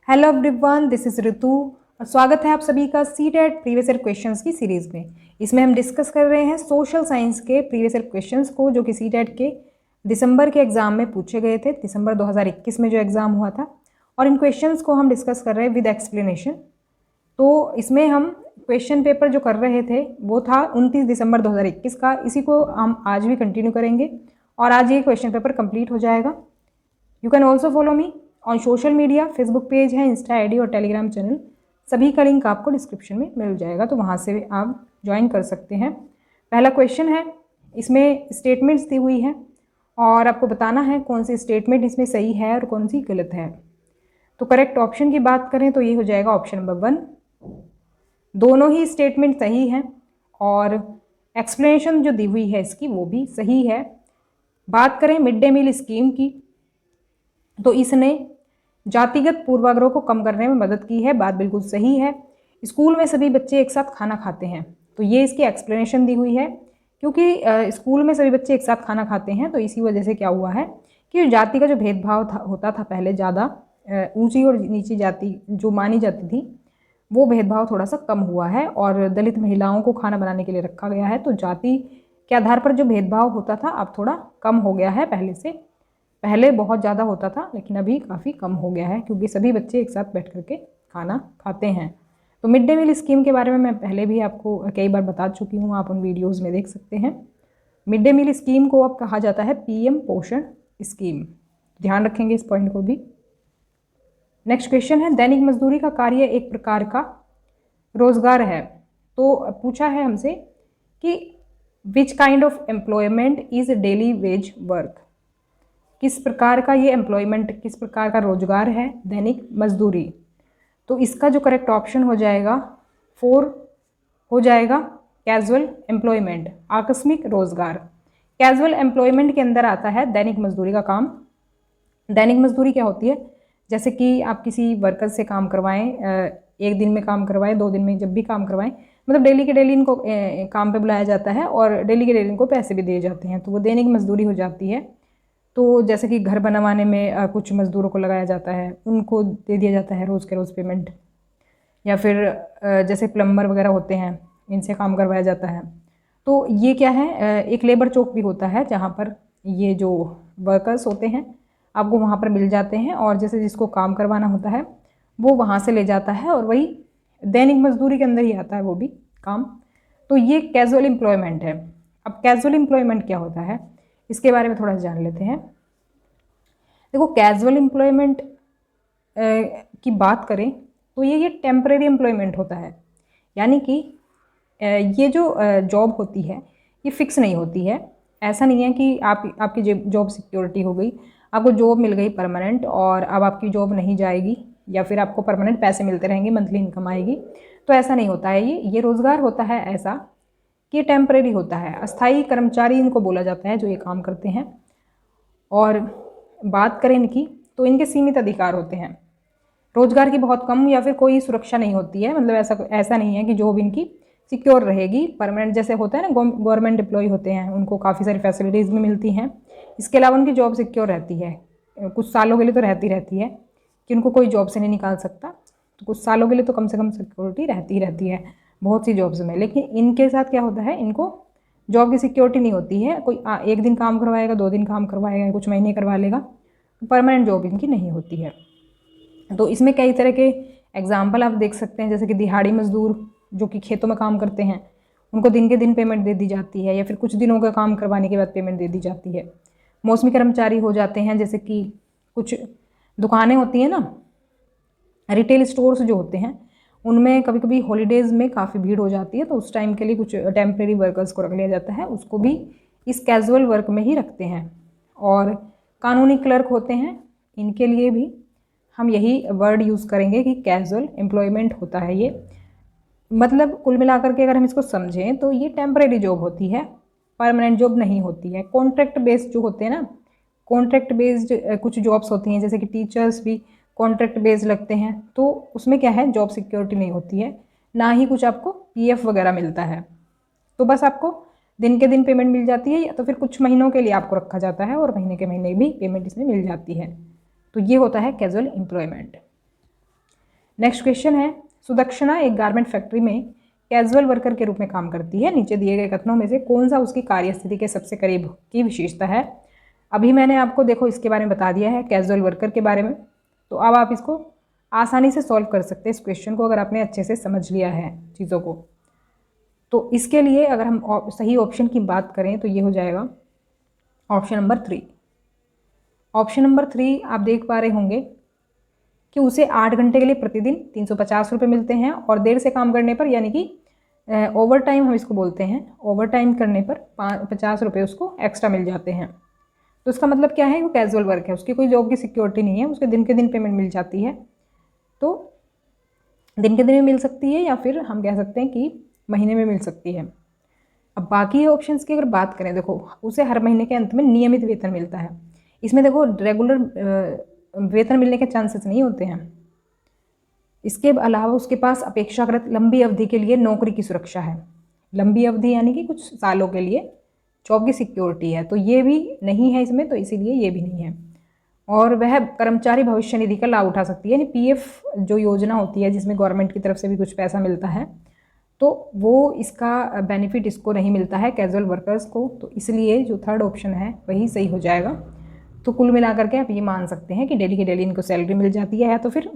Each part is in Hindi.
हेलो एवरीवन, दिस इज ऋतु और स्वागत है आप सभी का सीटेट प्रीवियस ईयर क्वेश्चंस की सीरीज़ में। इसमें हम डिस्कस कर रहे हैं सोशल साइंस के प्रीवियस ईयर क्वेश्चंस को, जो कि सीटेट के दिसंबर के एग्जाम में पूछे गए थे, दिसंबर 2021 में जो एग्ज़ाम हुआ था। और इन क्वेश्चंस को हम डिस्कस कर रहे हैं विद एक्सप्लेनेशन। तो इसमें हम क्वेश्चन पेपर जो कर रहे थे वो था 29 दिसंबर 2021 का। इसी को हम आज भी कंटिन्यू करेंगे और आज ये क्वेश्चन पेपर कंप्लीट हो जाएगा। You can also follow me on social media, Facebook page है, इंस्टा आईडी और टेलीग्राम चैनल, सभी का लिंक आपको डिस्क्रिप्शन में मिल जाएगा, तो वहाँ से आप ज्वाइन कर सकते हैं। पहला क्वेश्चन है, इसमें स्टेटमेंट्स दी हुई है और आपको बताना है कौन सी स्टेटमेंट इसमें सही है और कौन सी गलत है। तो करेक्ट ऑप्शन की बात करें तो ये हो जाएगा ऑप्शन नंबर 1। दोनों ही स्टेटमेंट सही हैं और एक्सप्लेनेशन जो दी हुई है इसकी वो भी सही है। बात करें मिड डे मील स्कीम की तो इसने जातिगत पूर्वाग्रह को कम करने में मदद की है, बात बिल्कुल सही है। स्कूल में सभी बच्चे एक साथ खाना खाते हैं, तो ये इसकी एक्सप्लेनेशन दी हुई है। क्योंकि स्कूल में सभी बच्चे एक साथ खाना खाते हैं तो इसी वजह से क्या हुआ है कि जाति का जो भेदभाव होता था पहले, ज़्यादा ऊंची और नीची जाति जो मानी जाती थी, वो भेदभाव थोड़ा सा कम हुआ है और दलित महिलाओं को खाना बनाने के लिए रखा गया है। तो जाति के आधार पर जो भेदभाव होता था अब थोड़ा कम हो गया है पहले से। पहले बहुत ज़्यादा होता था लेकिन अभी काफ़ी कम हो गया है क्योंकि सभी बच्चे एक साथ बैठ करके खाना खाते हैं। तो मिड डे मील स्कीम के बारे में मैं पहले भी आपको कई बार बता चुकी हूँ, आप उन वीडियोज़ में देख सकते हैं। मिड डे मील स्कीम को अब कहा जाता है पीएम पोषण स्कीम, ध्यान रखेंगे इस पॉइंट को भी। नेक्स्ट क्वेश्चन है, दैनिक मजदूरी का कार्य एक प्रकार का रोजगार है। तो पूछा है हमसे कि which kind of employment is daily veg work, किस प्रकार का ये एम्प्लॉयमेंट, किस प्रकार का रोजगार है दैनिक मजदूरी। तो इसका जो करेक्ट ऑप्शन हो जाएगा 4 हो जाएगा कैजुअल एम्प्लॉयमेंट, आकस्मिक रोजगार। कैजुअल एम्प्लॉयमेंट के अंदर आता है दैनिक मजदूरी का काम। दैनिक मजदूरी क्या होती है, जैसे कि आप किसी वर्कर से काम करवाएं, एक दिन में काम करवाएं, 2 दिन में, जब भी काम करवाएं, मतलब डेली के डेली इनको काम पे बुलाया जाता है और डेली के डेली इनको पैसे भी दिए जाते हैं, तो वो दैनिक मजदूरी हो जाती है। तो जैसे कि घर बनवाने में कुछ मज़दूरों को लगाया जाता है, उनको दे दिया जाता है रोज़ के रोज़ पेमेंट, या फिर जैसे प्लम्बर वगैरह होते हैं इनसे काम करवाया जाता है। तो ये क्या है, एक लेबर चौक भी होता है जहाँ पर ये जो वर्कर्स होते हैं आपको वहाँ पर मिल जाते हैं और जैसे जिसको काम करवाना होता है वो वहाँ से ले जाता है और वही दैनिक मजदूरी के अंदर ही आता है वो भी काम। तो ये कैजुअल एम्प्लॉयमेंट है। अब कैजुअल एम्प्लॉयमेंट क्या होता है इसके बारे में थोड़ा जान लेते हैं। देखो, कैजुअल एम्प्लॉयमेंट की बात करें तो ये टेम्परेरी एम्प्लॉयमेंट होता है, यानी कि ये जो जॉब होती है ये फिक्स नहीं होती है। ऐसा नहीं है कि आपकी जॉब सिक्योरिटी हो गई, आपको जॉब मिल गई परमानेंट और अब आपकी जॉब नहीं जाएगी या फिर आपको परमानेंट पैसे मिलते रहेंगे, मंथली इनकम आएगी, तो ऐसा नहीं होता है। ये रोज़गार होता है ऐसा कि टेम्परेरी होता है, अस्थाई कर्मचारी इनको बोला जाता है जो ये काम करते हैं। और बात करें इनकी तो इनके सीमित अधिकार होते हैं, रोजगार की बहुत कम या फिर कोई सुरक्षा नहीं होती है, मतलब ऐसा नहीं है कि जॉब इनकी सिक्योर रहेगी परमानेंट, जैसे होता है ना गवर्नमेंट एम्प्लॉय होते हैं उनको काफ़ी सारी फैसिलिटीज़ भी मिलती हैं। इसके अलावा उनकी जॉब सिक्योर रहती है, कुछ सालों के लिए तो रहती है कि उनको कोई जॉब से नहीं निकाल सकता, तो कुछ सालों के लिए तो कम से कम सिक्योरिटी रहती है बहुत सी जॉब्स में। लेकिन इनके साथ क्या होता है, इनको जॉब की सिक्योरिटी नहीं होती है। कोई एक दिन काम करवाएगा, 2 दिन काम करवाएगा, कुछ महीने करवा लेगा, परमानेंट जॉब इनकी नहीं होती है। तो इसमें कई तरह के एग्जाम्पल आप देख सकते हैं, जैसे कि दिहाड़ी मजदूर जो कि खेतों में काम करते हैं उनको दिन के दिन पेमेंट दे दी जाती है या फिर कुछ दिनों का काम करवाने के बाद पेमेंट दे दी जाती है। मौसमी कर्मचारी हो जाते हैं, जैसे कि कुछ दुकानें होती हैं ना, रिटेल स्टोर्स जो होते हैं उनमें कभी कभी हॉलीडेज़ में काफ़ी भीड़ हो जाती है, तो उस टाइम के लिए कुछ टेम्प्रेरी वर्कर्स को रख लिया जाता है, उसको भी इस कैजुअल वर्क में ही रखते हैं। और कानूनी क्लर्क होते हैं, इनके लिए भी हम यही वर्ड यूज़ करेंगे कि कैजुअल एम्प्लॉयमेंट होता है ये। मतलब कुल मिलाकर के अगर हम इसको समझें तो ये टेम्परेरी जॉब होती है, परमानेंट जॉब नहीं होती है। कॉन्ट्रैक्ट बेस्ड जो होते हैं ना, कॉन्ट्रैक्ट बेस्ड कुछ जॉब्स होती हैं, जैसे कि टीचर्स भी कॉन्ट्रैक्ट बेस्ड लगते हैं, तो उसमें क्या है, जॉब सिक्योरिटी नहीं होती है, ना ही कुछ आपको पीएफ वगैरह मिलता है। तो बस आपको दिन के दिन पेमेंट मिल जाती है या तो फिर कुछ महीनों के लिए आपको रखा जाता है और महीने के महीने भी पेमेंट इसमें मिल जाती है। तो ये होता है कैजुअल एम्प्लॉयमेंट। नेक्स्ट क्वेश्चन है, सुदक्षिणा एक गारमेंट फैक्ट्री में कैजुअल वर्कर के रूप में काम करती है। नीचे दिए गए कथनों में से कौन सा उसकी कार्यस्थिति के सबसे करीब की विशेषता है। अभी मैंने आपको देखो इसके बारे में बता दिया है, कैजुअल वर्कर के बारे में, तो अब आप इसको आसानी से सॉल्व कर सकते हैं इस क्वेश्चन को, अगर आपने अच्छे से समझ लिया है चीज़ों को। तो इसके लिए अगर हम सही ऑप्शन की बात करें तो ये हो जाएगा ऑप्शन नंबर 3। ऑप्शन नंबर 3 आप देख पा रहे होंगे कि उसे 8 घंटे के लिए प्रतिदिन 350 रुपये मिलते हैं, और देर से काम करने पर, यानी कि ओवर टाइम हम इसको बोलते हैं, ओवर टाइम करने पर 50 रुपये उसको एक्स्ट्रा मिल जाते हैं। तो इसका मतलब क्या है, वो कैजुअल वर्क है, उसकी कोई जॉब की सिक्योरिटी नहीं है, उसके दिन के दिन पेमेंट मिल जाती है। तो दिन के दिन में मिल सकती है, या फिर हम कह सकते हैं कि महीने में मिल सकती है। अब बाकी ऑप्शंस की अगर बात करें, देखो उसे हर महीने के अंत में नियमित वेतन मिलता है। इसमें देखो रेगुलर वेतन मिलने के चांसेस नहीं होते हैं। इसके अलावा उसके पास अपेक्षाकृत लंबी अवधि के लिए नौकरी की सुरक्षा है। लंबी अवधि यानी कि कुछ सालों के लिए जॉब की सिक्योरिटी है, तो ये भी नहीं है इसमें, तो इसीलिए ये भी नहीं है। और वह कर्मचारी भविष्य निधि का लाभ उठा सकती है, यानी पीएफ जो योजना होती है जिसमें गवर्नमेंट की तरफ से भी कुछ पैसा मिलता है, तो वो इसका बेनिफिट इसको नहीं मिलता है कैजुअल वर्कर्स को। तो इसलिए जो थर्ड ऑप्शन है वही सही हो जाएगा। तो कुल मिलाकर के आप ये मान सकते हैं कि डेली की डेली इनको सैलरी मिल जाती है, या तो फिर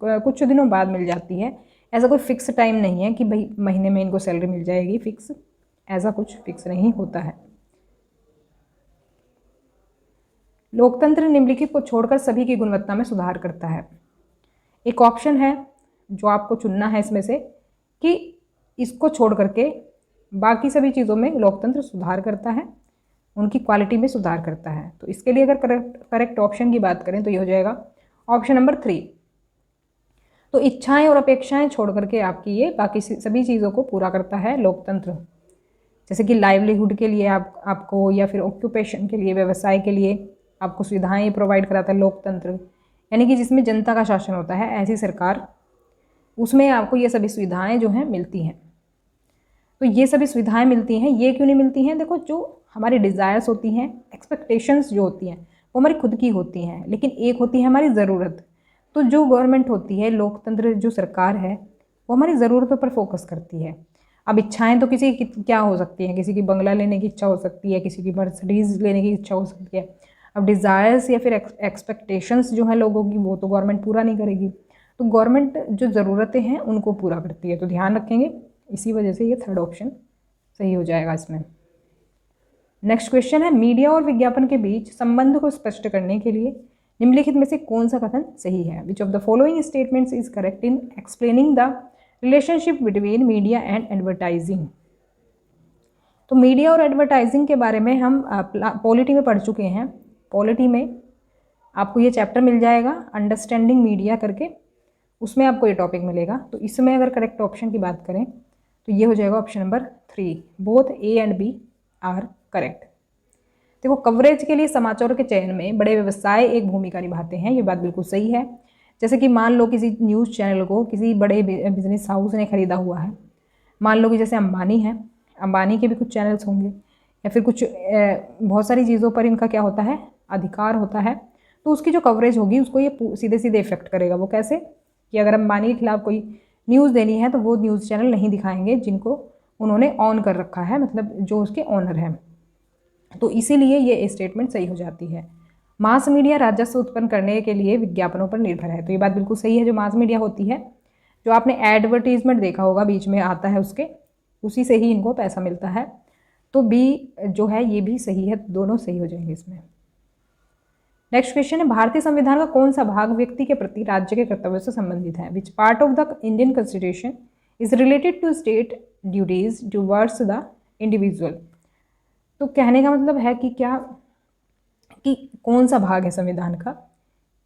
कुछ दिनों बाद मिल जाती है। ऐसा कोई फिक्स टाइम नहीं है कि भाई महीने में इनको सैलरी मिल जाएगी फिक्स, ऐसा कुछ फिक्स नहीं होता है। लोकतंत्र निम्नलिखित को छोड़कर सभी की गुणवत्ता में सुधार करता है। एक ऑप्शन है जो आपको चुनना है इसमें से कि इसको छोड़ करके बाकी सभी चीज़ों में लोकतंत्र सुधार करता है, उनकी क्वालिटी में सुधार करता है। तो इसके लिए अगर करेक्ट ऑप्शन की बात करें तो ये हो जाएगा ऑप्शन नंबर 3। तो इच्छाएं और अपेक्षाएं छोड़ करके आपकी ये बाकी सभी चीज़ों को पूरा करता है लोकतंत्र। जैसे कि लाइवलीहुड के लिए आपको, या फिर ऑक्यूपेशन के लिए, व्यवसाय के लिए आपको सुविधाएं प्रोवाइड कराता है लोकतंत्र, यानी कि जिसमें जनता का शासन होता है, ऐसी सरकार, उसमें आपको ये सभी सुविधाएं जो हैं मिलती हैं। तो ये सभी सुविधाएं मिलती हैं, ये क्यों नहीं मिलती हैं, देखो जो हमारी डिज़ायर्स होती हैं, एक्सपेक्टेशंस जो होती हैं वो हमारी खुद की होती हैं, लेकिन एक होती है हमारी ज़रूरत। तो जो गवर्नमेंट होती है, लोकतंत्र जो सरकार है, वो हमारी ज़रूरतों पर फोकस करती है। अब इच्छाएं तो किसी की क्या हो सकती हैं, किसी की बंगला लेने की इच्छा हो सकती है, किसी की मर्सिडीज़ लेने की इच्छा हो सकती है। अब डिज़ायर्स या फिर एक्सपेक्टेशंस जो हैं लोगों की, वो तो गवर्नमेंट पूरा नहीं करेगी। तो गवर्नमेंट जो ज़रूरतें हैं उनको पूरा करती है, तो ध्यान रखेंगे। इसी वजह से ये थर्ड ऑप्शन सही हो जाएगा इसमें। नेक्स्ट क्वेश्चन है, मीडिया और विज्ञापन के बीच संबंध को स्पष्ट करने के लिए निम्नलिखित में से कौन सा कथन सही है। Which of the following statements is correct in explaining the relationship between media and advertising. तो मीडिया और एडवर्टाइजिंग के बारे में हम पॉलिटी में पढ़ चुके हैं। पॉलिटी में आपको ये चैप्टर मिल जाएगा अंडरस्टैंडिंग मीडिया करके, उसमें आपको ये टॉपिक मिलेगा। तो इसमें अगर करेक्ट ऑप्शन की बात करें तो ये हो जाएगा option number 3। Both A and B are correct. देखो कवरेज के लिए समाचारों के चयन में बड़े व्यवसाय एक भूमिका निभाते हैं, ये बात बिल्कुल सही है। जैसे कि मान लो किसी न्यूज़ चैनल को किसी बड़े बिजनेस हाउस ने खरीदा हुआ है, मान लो कि जैसे अंबानी है, अंबानी के भी कुछ चैनल्स होंगे, या फिर कुछ बहुत सारी चीज़ों पर इनका क्या होता है, अधिकार होता है। तो उसकी जो कवरेज होगी उसको ये सीधे सीधे इफेक्ट करेगा। वो कैसे कि अगर अंबानी के खिलाफ कोई न्यूज़ देनी है तो वो न्यूज़ चैनल नहीं दिखाएंगे जिनको उन्होंने ऑन कर रखा है, मतलब जो उसके ऑनर हैं। तो इसीलिए ये स्टेटमेंट सही हो जाती है। मास मीडिया राजस्व उत्पन्न करने के लिए विज्ञापनों पर निर्भर है, तो ये बात बिल्कुल सही है। जो मास मीडिया होती है, जो आपने एडवर्टीजमेंट देखा होगा बीच में आता है उसके, उसी से ही इनको पैसा मिलता है। तो बी जो है ये भी सही है, दोनों सही हो जाएंगे इसमें। नेक्स्ट क्वेश्चन है, भारतीय संविधान का कौन सा भाग व्यक्ति के प्रति राज्य के कर्तव्यों से संबंधित है। Which part of the Indian constitution is related to state duties towards the individual. तो कहने का मतलब है कि क्या कि कौन सा भाग है संविधान का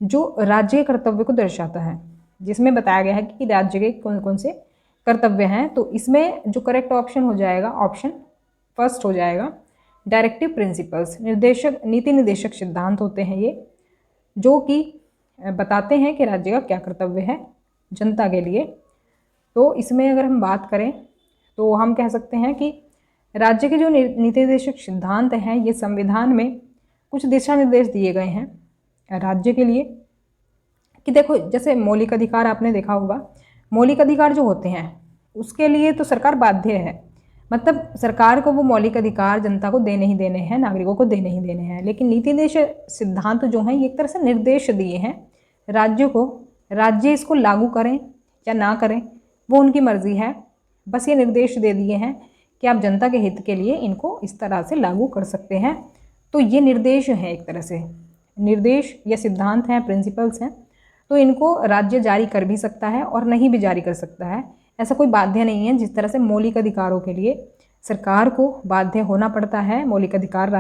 जो राज्य के कर्तव्य को दर्शाता है, जिसमें बताया गया है कि राज्य के कौन कौन से कर्तव्य हैं। तो इसमें जो करेक्ट ऑप्शन हो जाएगा, ऑप्शन फर्स्ट हो जाएगा, डायरेक्टिव प्रिंसिपल्स। निर्देशक नीति निर्देशक सिद्धांत होते हैं ये, जो कि बताते हैं कि राज्य का क्या कर्तव्य है जनता के लिए। तो इसमें अगर हम बात करें तो हम कह सकते हैं कि राज्य के जो नीति निर्देशक सिद्धांत हैं, ये संविधान में कुछ दिशा निर्देश दिए गए हैं राज्य के लिए कि देखो जैसे मौलिक अधिकार आपने देखा होगा, मौलिक अधिकार जो होते हैं उसके लिए तो सरकार बाध्य है, मतलब सरकार को वो मौलिक अधिकार जनता को देने ही देने हैं, नागरिकों को देने ही देने हैं। लेकिन नीति निर्देश सिद्धांत जो हैं ये एक तरह से निर्देश दिए हैं राज्यों को, राज्य इसको लागू करें या ना करें वो उनकी मर्जी है। बस ये निर्देश दे दिए हैं कि आप जनता के हित के लिए इनको इस तरह से लागू कर सकते हैं। तो ये निर्देश हैं, एक तरह से निर्देश या सिद्धांत हैं, प्रिंसिपल्स हैं। तो इनको राज्य जारी कर भी सकता है और नहीं भी जारी कर सकता है, ऐसा कोई बाध्य नहीं है। जिस तरह से मौलिक अधिकारों के लिए सरकार को बाध्य होना पड़ता है, मौलिक अधिकार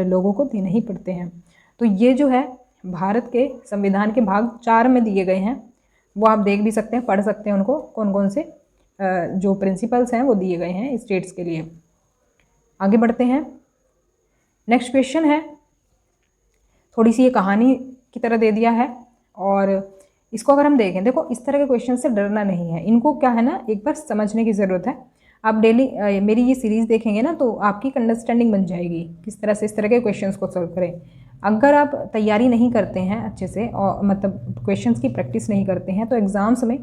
लोगों को देने ही पड़ते हैं। तो ये जो है भारत के संविधान के भाग 4 में दिए गए हैं, वो आप देख भी सकते हैं, पढ़ सकते हैं उनको, कौन कौन से जो प्रिंसिपल्स हैं वो दिए गए हैं स्टेट्स के लिए। आगे बढ़ते हैं। नेक्स्ट क्वेश्चन है, थोड़ी सी ये कहानी की तरह दे दिया है और इसको अगर हम देखें, देखो इस तरह के क्वेश्चन से डरना नहीं है, इनको क्या है ना एक बार समझने की ज़रूरत है। आप डेली मेरी ये सीरीज़ देखेंगे ना तो आपकी एक अंडरस्टैंडिंग बन जाएगी किस तरह से इस तरह के क्वेश्चंस को सॉल्व करें। अगर आप तैयारी नहीं करते हैं अच्छे से और मतलब क्वेश्चंस की प्रैक्टिस नहीं करते हैं तो एग्ज़ाम्स में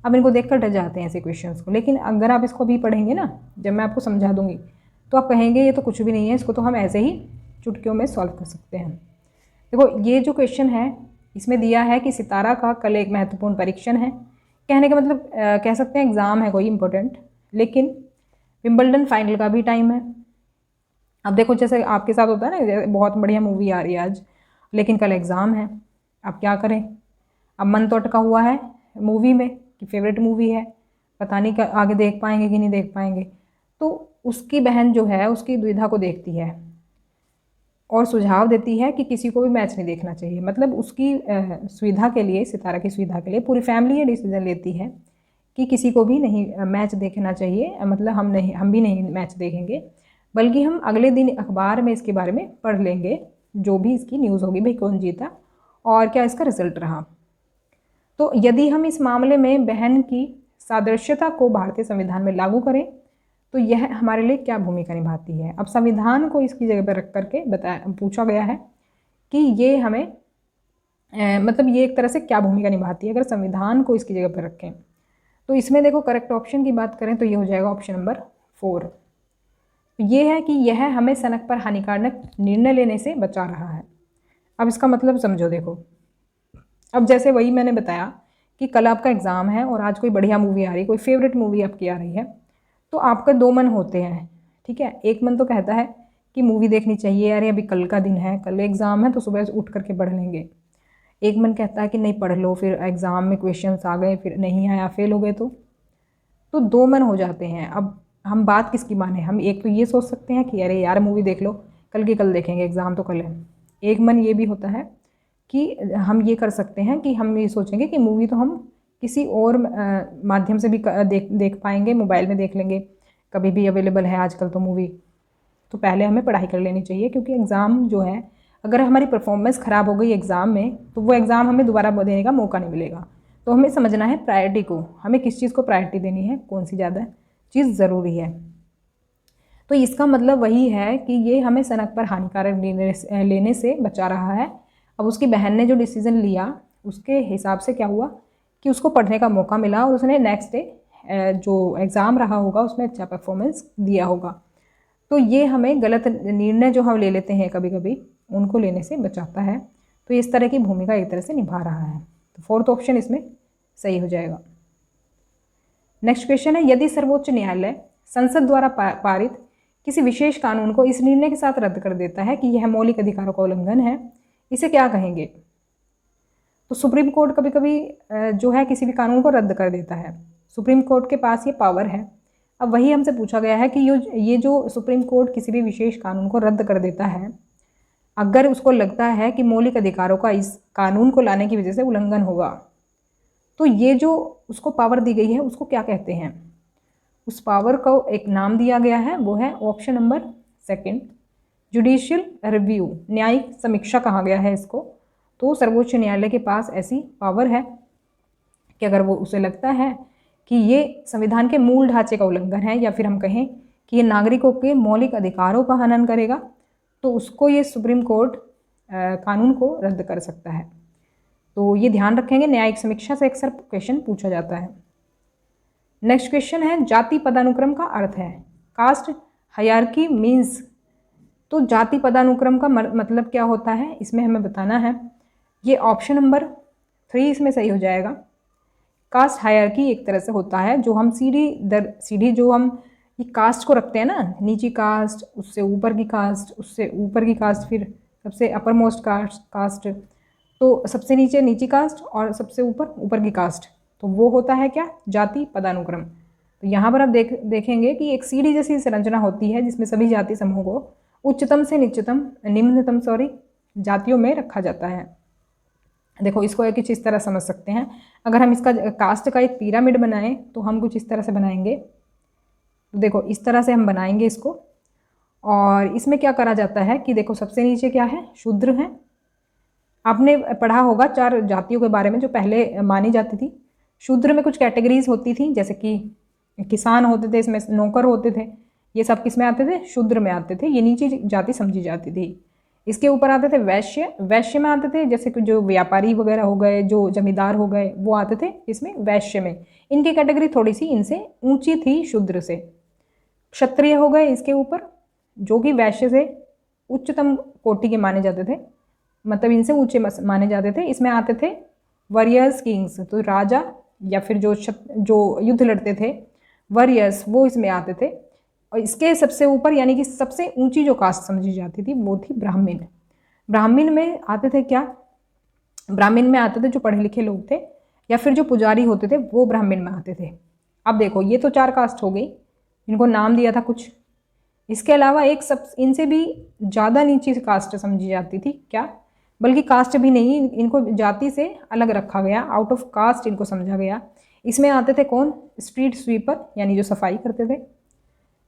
आप इनको देख कर डर जाते हैं ऐसे क्वेश्चंस को। लेकिन अगर आप इसको अभी पढ़ेंगे ना, जब मैं आपको समझा दूँगी तो आप कहेंगे ये तो कुछ भी नहीं है, इसको तो हम ऐसे ही चुटकियों में सॉल्व कर सकते हैं। देखो ये जो क्वेश्चन है इसमें दिया है कि सितारा का कल एक महत्वपूर्ण परीक्षण है। कहने का मतलब कह सकते हैं एग्ज़ाम है कोई इम्पोर्टेंट, लेकिन विंबलडन फाइनल का भी टाइम है। अब देखो जैसे आपके साथ होता है ना, बहुत बढ़िया मूवी आ रही है आज लेकिन कल एग्ज़ाम है, अब क्या करें। अब मन तो अटका हुआ है मूवी में कि फेवरेट मूवी है, पता नहीं आगे देख पाएंगे कि नहीं देख पाएंगे। तो उसकी बहन जो है उसकी दुविधा को देखती है और सुझाव देती है कि किसी को भी मैच नहीं देखना चाहिए। मतलब उसकी सुविधा के लिए, सितारा की सुविधा के लिए पूरी फैमिली ये डिसीजन लेती है कि किसी को भी नहीं मैच देखना चाहिए, मतलब हम भी नहीं मैच देखेंगे, बल्कि हम अगले दिन अखबार में इसके बारे में पढ़ लेंगे, जो भी इसकी न्यूज़ होगी, भाई कौन जीता और क्या इसका रिजल्ट रहा। तो यदि हम इस मामले में बहन की सादृश्यता को भारतीय संविधान में लागू करें तो यह हमारे लिए क्या भूमिका निभाती है। अब संविधान को इसकी जगह पर रख करके पूछा गया है कि ये हमें मतलब ये एक तरह से क्या भूमिका निभाती है अगर संविधान को इसकी जगह पर रखें। तो इसमें देखो करेक्ट ऑप्शन की बात करें तो ये हो जाएगा ऑप्शन नंबर 4। ये है कि यह हमें सनक पर हानिकारक निर्णय लेने से बचा रहा है। अब इसका मतलब समझो, देखो अब जैसे वही मैंने बताया कि कल आपका एग्ज़ाम है और आज कोई बढ़िया मूवी आ रही, कोई फेवरेट मूवी आपकी आ रही है, तो आपका 2 मन होते हैं, ठीक है। एक मन तो कहता है कि मूवी देखनी चाहिए, अरे अभी कल का दिन है, कल एग्ज़ाम है तो सुबह उठ करके पढ़ लेंगे। एक मन कहता है कि नहीं पढ़ लो, फिर एग्ज़ाम में क्वेश्चंस आ गए, फिर नहीं आया, फेल हो गए। तो 2 मन हो जाते हैं। अब हम बात किसकी माने, हम एक तो ये सोच सकते हैं कि अरे यार मूवी देख लो, कल की कल देखेंगे, एग्ज़ाम तो कल है। एक मन ये भी होता है कि हम ये कर सकते हैं कि हम ये सोचेंगे कि मूवी तो हम किसी और माध्यम से भी देख पाएंगे, मोबाइल में देख लेंगे, कभी भी अवेलेबल है आजकल तो मूवी। तो पहले हमें पढ़ाई कर लेनी चाहिए, क्योंकि एग्ज़ाम जो है अगर हमारी परफॉर्मेंस ख़राब हो गई एग्ज़ाम में तो वो एग्ज़ाम हमें दोबारा देने का मौका नहीं मिलेगा। तो हमें समझना है प्रायोरिटी को, हमें किस चीज़ को प्रायोरिटी देनी है, कौन सी ज़्यादा चीज़ ज़रूरी है। तो इसका मतलब वही है कि ये हमें सनक पर हानिकारक लेने से बचा रहा है। अब उसकी बहन ने जो डिसीज़न लिया उसके हिसाब से क्या हुआ कि उसको पढ़ने का मौका मिला और उसने नेक्स्ट डे जो एग्ज़ाम रहा होगा उसमें अच्छा परफॉर्मेंस दिया होगा। तो ये हमें गलत निर्णय जो हम ले लेते हैं कभी कभी, उनको लेने से बचाता है। तो इस तरह की भूमिका एक तरह से निभा रहा है। तो 4th ऑप्शन इसमें सही हो जाएगा। नेक्स्ट क्वेश्चन है, यदि सर्वोच्च न्यायालय संसद द्वारा पारित किसी विशेष कानून को इस निर्णय के साथ रद्द कर देता है कि यह मौलिक अधिकारों का उल्लंघन है, इसे क्या कहेंगे। तो सुप्रीम कोर्ट कभी कभी जो है किसी भी कानून को रद्द कर देता है, सुप्रीम कोर्ट के पास ये पावर है। अब वही हमसे पूछा गया है कि ये जो सुप्रीम कोर्ट किसी भी विशेष कानून को रद्द कर देता है, अगर उसको लगता है कि मौलिक अधिकारों का इस कानून को लाने की वजह से उल्लंघन होगा, तो ये जो उसको पावर दी गई है उसको क्या कहते हैं। उस पावर को एक नाम दिया गया है, वो है ऑप्शन नंबर 2 जुडिशियल रिव्यू, न्यायिक समीक्षा कहा गया है इसको। तो सर्वोच्च न्यायालय के पास ऐसी पावर है कि अगर वो उसे लगता है कि ये संविधान के मूल ढांचे का उल्लंघन है, या फिर हम कहें कि ये नागरिकों के मौलिक अधिकारों का हनन करेगा, तो उसको ये सुप्रीम कोर्ट कानून को रद्द कर सकता है। तो ये ध्यान रखेंगे, न्यायिक समीक्षा से अक्सर क्वेश्चन पूछा जाता है। नेक्स्ट क्वेश्चन है जाति पदानुक्रम का अर्थ है। कास्ट हायरार्की मीन्स, तो जाति पदानुक्रम का मतलब क्या होता है, इसमें हमें बताना है। ये ऑप्शन नंबर 3 इसमें सही हो जाएगा। कास्ट हायरार्की एक तरह से होता है जो हम सीढ़ी दर सीढ़ी जो हम ये कास्ट को रखते हैं ना, नीची कास्ट, उससे ऊपर की कास्ट, उससे ऊपर की कास्ट, फिर सबसे अपर मोस्ट कास्ट, तो सबसे नीचे नीची कास्ट और सबसे ऊपर ऊपर की कास्ट, तो वो होता है क्या, जाति पदानुक्रम। तो यहाँ पर आप देखेंगे कि एक सीढ़ी जैसी संरचना होती है जिसमें सभी जाति समूह को उच्चतम से निम्नतम जातियों में रखा जाता है। देखो इसको कुछ इस तरह समझ सकते हैं, अगर हम इसका कास्ट का एक पिरामिड बनाएं तो हम कुछ इस तरह से बनाएंगे। तो देखो इस तरह से हम बनाएंगे इसको, और इसमें क्या करा जाता है कि देखो सबसे नीचे क्या है, शूद्र हैं। आपने पढ़ा होगा 4 जातियों के बारे में जो पहले मानी जाती थी। शूद्र में कुछ कैटेगरीज होती थी, जैसे कि किसान होते थे, इसमें नौकर होते थे, ये सब किस में आते थे, शूद्र में आते थे, ये नीची जाति समझी जाती थी। इसके ऊपर आते थे वैश्य में आते थे, जैसे कि जो व्यापारी वगैरह हो गए, जो जमींदार हो गए, वो आते थे इसमें वैश्य में। इनकी कैटेगरी थोड़ी सी इनसे ऊंची थी शूद्र से। क्षत्रिय हो गए इसके ऊपर, जो कि वैश्य से उच्चतम कोटि के माने जाते थे, मतलब इनसे ऊंचे माने जाते थे। इसमें आते थे वॉरियर्स किंग्स, तो राजा या फिर जो युद्ध लड़ते थे वॉरियर्स, वो इसमें आते थे। और इसके सबसे ऊपर यानी कि सबसे ऊंची जो कास्ट समझी जाती थी वो थी ब्राह्मण। ब्राह्मण में आते थे क्या, ब्राह्मण में आते थे जो पढ़े लिखे लोग थे या फिर जो पुजारी होते थे, वो ब्राह्मण में आते थे। अब देखो ये तो 4 कास्ट हो गई, इनको नाम दिया था कुछ। इसके अलावा एक सब इनसे भी ज़्यादा नीची कास्ट समझी जाती थी, क्या, बल्कि कास्ट भी नहीं, इनको जाति से अलग रखा गया, आउट ऑफ कास्ट इनको समझा गया। इसमें आते थे कौन, स्ट्रीट स्वीपर यानी जो सफाई करते थे,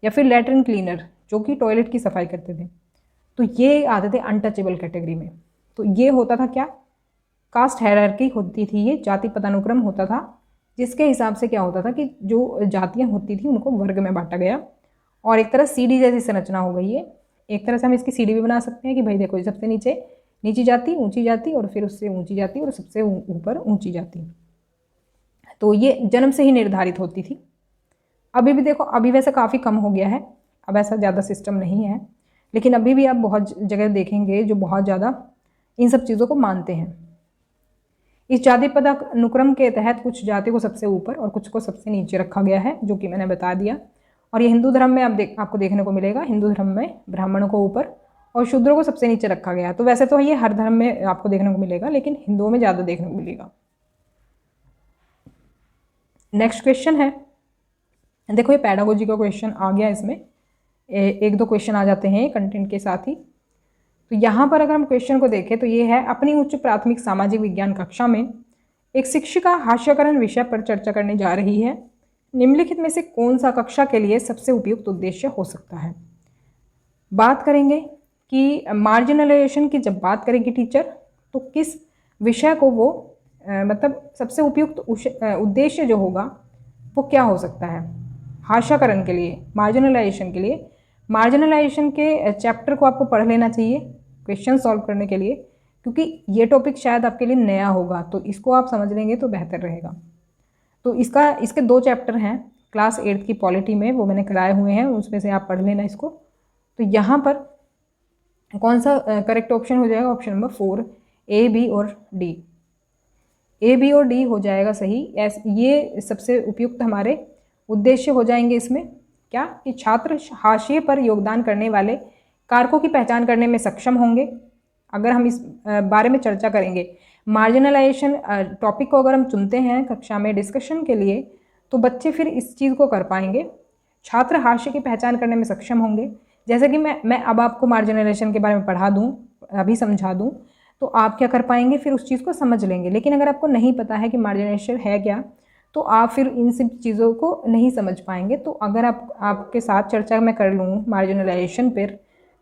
या फिर लैट्रिन क्लीनर जो कि टॉयलेट की सफाई करते थे, तो ये आते थे अनटचेबल कैटेगरी में। तो ये होता था क्या, कास्ट हायरार्की होती थी, ये जाति पदानुक्रम होता था, जिसके हिसाब से क्या होता था कि जो जातियाँ होती थी उनको वर्ग में बांटा गया, और एक तरह सीढ़ी जैसी संरचना हो गई है। एक तरह से हम इसकी सीढ़ी भी बना सकते हैं कि भाई देखो सबसे नीचे नीची जाति, ऊंची जाति, और फिर उससे ऊंची जाति, और सबसे ऊपर ऊंची जाति। तो ये जन्म से ही निर्धारित होती थी। अभी भी देखो, अभी वैसे काफ़ी कम हो गया है, अब ऐसा ज़्यादा सिस्टम नहीं है, लेकिन अभी भी आप बहुत जगह देखेंगे जो बहुत ज़्यादा इन सब चीज़ों को मानते हैं। इस जाति पदानुक्रम के तहत कुछ जाति को सबसे ऊपर और कुछ को सबसे नीचे रखा गया है, जो कि मैंने बता दिया। और ये हिंदू धर्म में आपको देखने को मिलेगा, हिंदू धर्म में ब्राह्मणों को ऊपर और शूद्रों को सबसे नीचे रखा गया। तो वैसे तो ये हर धर्म में आपको देखने को मिलेगा, लेकिन हिंदुओं में ज़्यादा देखने को मिलेगा। नेक्स्ट क्वेश्चन है, देखो ये पैडागोजी का क्वेश्चन आ गया, इसमें 1-2 क्वेश्चन आ जाते हैं कंटेंट के साथ ही। तो यहाँ पर अगर हम क्वेश्चन को देखें तो ये है, अपनी उच्च प्राथमिक सामाजिक विज्ञान कक्षा में एक शिक्षिका हास्यकरण विषय पर चर्चा करने जा रही है। निम्नलिखित में से कौन सा कक्षा के लिए सबसे उपयुक्त उद्देश्य हो सकता है। बात करेंगे कि मार्जिनलाइजेशन की जब बात करेगी टीचर, तो किस विषय को वो मतलब सबसे उपयुक्त उद्देश्य जो होगा वो क्या हो सकता है हास्यकरण के लिए, मार्जिनलाइजेशन के लिए। मार्जिनलाइजेशन के चैप्टर को आपको पढ़ लेना चाहिए क्वेश्चन सॉल्व करने के लिए, क्योंकि ये टॉपिक शायद आपके लिए नया होगा, तो इसको आप समझ लेंगे तो बेहतर रहेगा। तो इसके 2 चैप्टर हैं क्लास 8th की पॉलिटी में, वो मैंने कराए हुए हैं, उसमें से आप पढ़ लेना इसको। तो यहाँ पर कौन सा करेक्ट ऑप्शन हो जाएगा, ऑप्शन नंबर 4, A, B और D। A, B और D हो जाएगा सही। ये सबसे उपयुक्त हमारे उद्देश्य हो जाएंगे इसमें, क्या कि छात्र हाशिए पर योगदान करने वाले कारकों की पहचान करने में सक्षम होंगे। अगर हम इस बारे में चर्चा करेंगे, मार्जिनलाइजेशन टॉपिक को अगर हम चुनते हैं कक्षा में डिस्कशन के लिए, तो बच्चे फिर इस चीज़ को कर पाएंगे। छात्र हाशिए की पहचान करने में सक्षम होंगे। जैसे कि मैं अब आपको मार्जिनलाइजेशन के बारे में पढ़ा दूँ, अभी समझा दूँ, तो आप क्या कर पाएंगे, फिर उस चीज़ को समझ लेंगे। लेकिन अगर आपको नहीं पता है कि मार्जिनलाइजेशन है क्या, तो आप फिर इन सब चीज़ों को नहीं समझ पाएंगे। तो अगर आपके साथ चर्चा मैं कर लूँ मार्जिनलाइजेशन पर,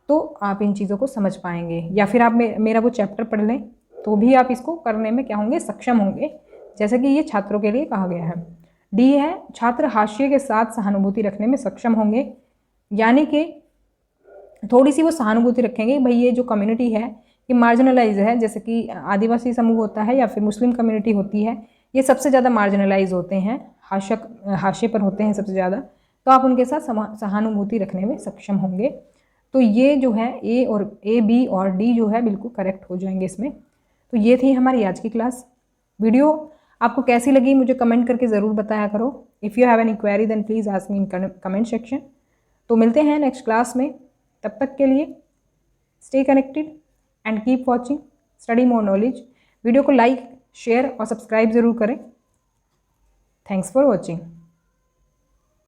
तो आप इन चीज़ों को समझ पाएंगे, या फिर आप मेरा वो चैप्टर पढ़ लें तो भी आप इसको करने में क्या होंगे, सक्षम होंगे, जैसे कि ये छात्रों के लिए कहा गया है। डी है, छात्र हाशिए के साथ सहानुभूति रखने में सक्षम होंगे, यानी कि थोड़ी सी वो सहानुभूति रखेंगे, भाई ये जो कम्युनिटी है ये मार्जिनलाइज है, जैसे कि आदिवासी समूह होता है या फिर मुस्लिम कम्युनिटी होती है, ये सबसे ज़्यादा मार्जिनलाइज होते हैं, हाशिए पर होते हैं सबसे ज़्यादा, तो आप उनके साथ सहानुभूति रखने में सक्षम होंगे। तो ये जो है ए बी और डी जो है बिल्कुल करेक्ट हो जाएंगे इसमें। तो ये थी हमारी आज की क्लास। वीडियो आपको कैसी लगी मुझे कमेंट करके ज़रूर बताया करो। If you have any query then please ask me in comment section. तो मिलते हैं नेक्स्ट क्लास में, तब तक के लिए stay connected and keep watching study more knowledge. Video को लाइक, शेयर और सब्सक्राइब ज़रूर करें। Thanks for watching.